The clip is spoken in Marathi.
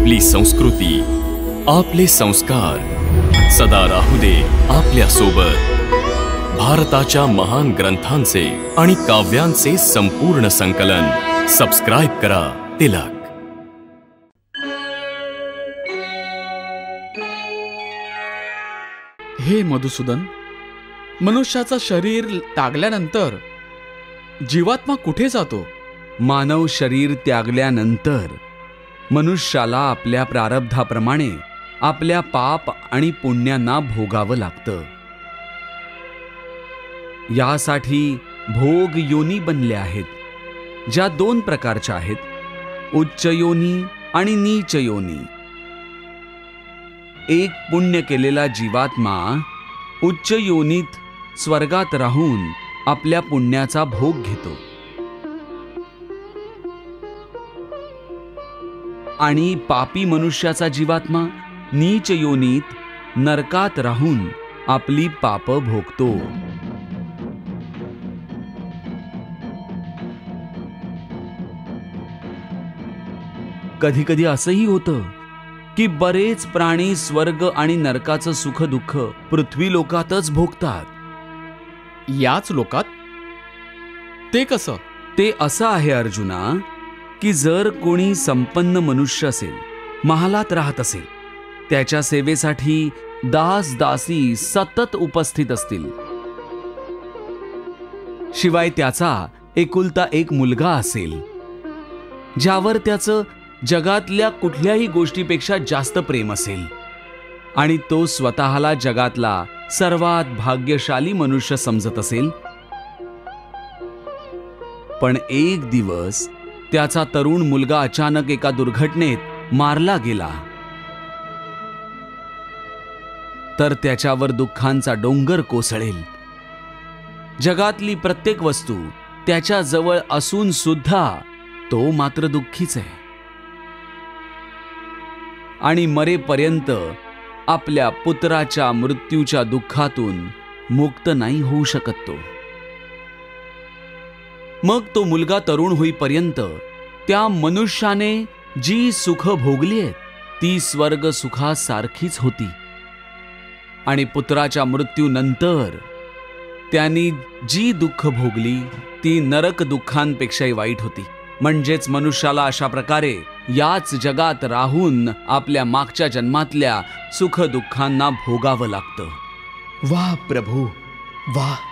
आपली संस्कृती, आपले संस्कार सदा राहू दे आपल्या सोबत. भारताच्या महान ग्रंथांचे आणि काव्यांचे संपूर्ण संकलन. सबस्क्राइब करा तिलक. हे मधुसूदन, मनुष्याचं शरीर त्यागल्यानंतर जीवात्मा कुठे जातो? मानव शरीर त्यागल्यानंतर मनुष्याला आपल्या प्रारब्धाप्रमाणे आपल्या पाप आणि पुण्यांना भोगावं लागतं. यासाठी भोग योनी बनल्या आहेत, ज्या 2 प्रकारच्या आहेत, उच्च योनी आणि नीच योनी. एक पुण्य केलेला जीवात्मा उच्च योनीत स्वर्गात राहून आपल्या पुण्याचा भोग घेतो आणि पापी मनुष्याचा जीवात्मा नीच योनीत नरकात राहून आपली पाप भोगतो. कधी कधी असंही होतं की बरेच प्राणी स्वर्ग आणि नरकाचं सुख दुःख पृथ्वी लोकातच भोगतात. याच लोकात? ते कसं? ते असं आहे अर्जुना, की जर कोणी संपन्न मनुष्य असेल, महालात राहत असेल, त्याच्या सेवेसाठी दास दासी सतत उपस्थित असतील, शिवाय त्याचा एकुलता एक मुलगा असेल ज्यावर त्याचं जगातल्या कुठल्याही गोष्टीपेक्षा जास्त प्रेम असेल, आणि तो स्वतःला जगातला सर्वात भाग्यशाली मनुष्य समजत असेल, पण एक दिवस त्याचा तरुण मुलगा अचानक एका दुर्घटनेत मारला गेला, तर त्याच्यावर दुःखांचा डोंगर कोसळेल. जगातली प्रत्येक वस्तू त्याच्या जवळ असून सुद्धा तो मात्र दुःखीच आहे, आणि मरेपर्यंत आपल्या पुत्राच्या मृत्यूच्या दुःखातून मुक्त नाही होऊ शकत तो. मग तो मुलगा तरुण होईपर्यंत त्या मनुष्याने जी सुख भोगली आहेत ती स्वर्ग सुखासारखीच होती, आणि पुत्राच्या मृत्यूनंतर त्यांनी जी दुःख भोगली ती नरक दुःखांपेक्षाही वाईट होती. म्हणजेच मनुष्याला अशा प्रकारे याच जगात राहून आपल्या मागच्या जन्मातल्या सुख दुःखांना भोगावं लागतं. वाह प्रभू, वाह.